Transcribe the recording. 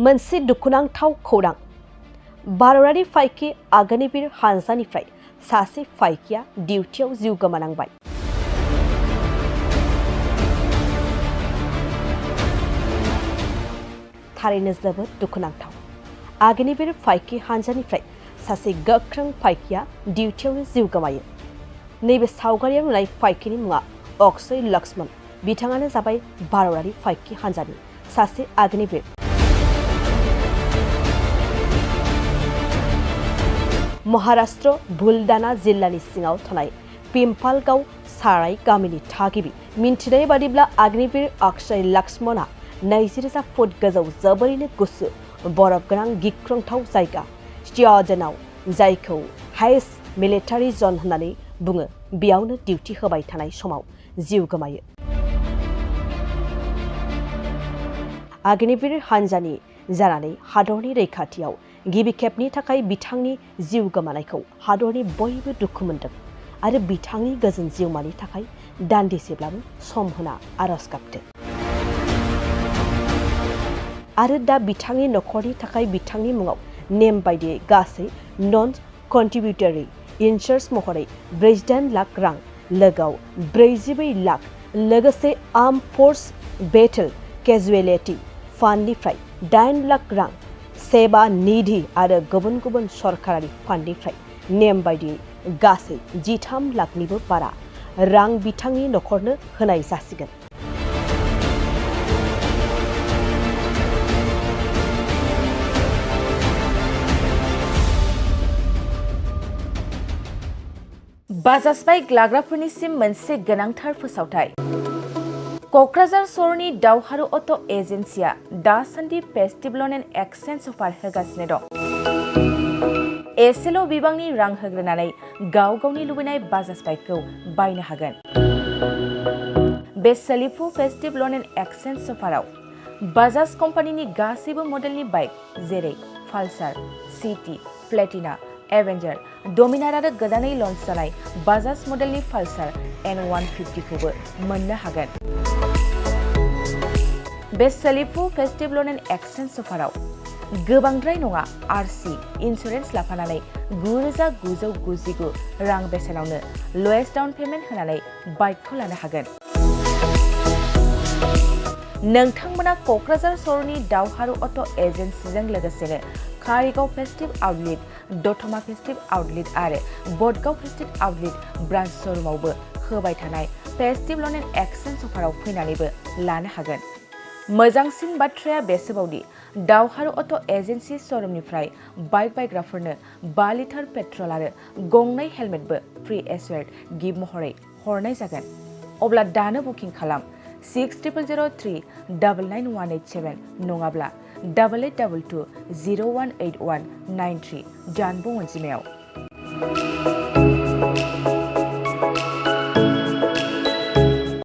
मोनसे दुखुनांथाव खौरां भारतारि फाइकि आग्निवीर हानजानिफ्राय सासे फाइकिया डिउटियाव जिउ गोमानांबाय। थारैनो जोबोद दुखुनांथाव। आग्निवीर फाइकि हानजानिफ्राय सासे गोख्रों फाइकिया डिउटियावनो जिउ गोमायो। नैबे सावगारियाव नुनाय फाइकिनि मुङा अक्षय लक्ष्मण। बिथाङानो जाबाय भारतारि फाइकि हानजानि सासे आग्निवीर। महाराष्ट्र बुलडाना जिल्लानि सिङाव थानाय पिम्पालगाव साराय गामिनि थागिबि। मिन्थिनाय बादिब्ला आग्निवीर अक्षय लक्ष्मणआ 20,000 फुट गोजौ जोबोरैनो गुसु बरफ गोनां गिख्रंथाव जायगा सियाचेनआव, जायखौ हाइस मिलिटारि जन होननानै बुङो, बेयावनो डिउटि होबाय थानाय समाव जिउ गोमायो। आग्निवीर हानजानि जानानै हादरनि रैखाथियाव गिबि खेबनि थाखाय बिथांनि जिउ गोमानायखौ हादरनि बयबो दुखु मोनदों आरो बिथांनि गोजोन जिउमानि थाखाय दान्दिसेब्लाबो सम होना आरज गाबदों। आरो दा बिथांनि नखरनि थाखाय बिथांनि मुङाव नेम बायदियै गासै नन कन्ट्रिबिउटरि इन्सार्ज महरै 48 लाख रां, लोगोआव 44 लाख, लोगोसे आर्म फोर्स बेटेल केजुवेलिटि फान्डनिफ्राय 8 लाख रां, सेवा निधि आरो गुबुन गुबुन सरकारारि फान्डनिफ्राय नेम बायदियै गासै 13 लाखनिबो बारा रां बिथांनि नखरनो होनाय जासिगोन। बाजाज बाइक लाग्राफोरनिसिम मोनसे गोनांथार फोसावथाय। क'क्राझार सहरनि दावहारु अट' एजेन्सिया दासान्दि फेस्टिभेल एन्ड एक्सचेन्ज अफार होगासिनो दं। एसेल' बिबांनि रां होग्रोनानै गाव गावनि लुबैनाय बाजाज बाइकखौ बायनो हागोन। बे सोलिफु फेस्टिभेल एन्ड एक्सचेन्ज अफाराव बाजाज कम्पानिनि गासैबो मडेलनि बाइक जेरै पालसार, सिटि, प्लेटिना, एवेन्जार, डमिनार आरो गोदानै लन्च जानाय बाजाज मडेलनि पालसार N150 खौबो मोननो हागोन। बे सोलिफु फेस्टिभेल एन्ड एक्सचेन्ज अफाराव गोबांद्राय नङा RC इन्सुरेन्स लाफानानै 9,999 रां बेसेनावनो लवेस्ट डाउन पेमेन्ट होनानै बाइकखौ लानो हागोन। नोंथांमोना क'क्राझार सहरनि दावहारु अट' एजेन्सिजों लोगोसेनो कारिगाव फेस्टिभ आउटलेट, दतमा फेस्टिभ आउटलेट आरो बडगाव फेस्टिभ आउटलेट ब्रान्च श'रुमावबो होबाय थानाय फेस्टिभेल एन्ड एक्सचेन्ज अफाराव फैनानैबो लानो हागोन। मोजांसिन बाथ्राया बेसोबावदि दावहारु अट' एजेन्सि श'रुमनिफ्राय बाइक बायग्राफोरनो 5 लिटार पेट्रल आरो गंनै हेलमेटबो फ्रि एसुयार्ड गिफ्ट महरै हरनाय जागोन। अब्ला दानो बुकिं खालाम 6000399187 नङाब्ला 8822 018193 जानबुं अनजिमायाव।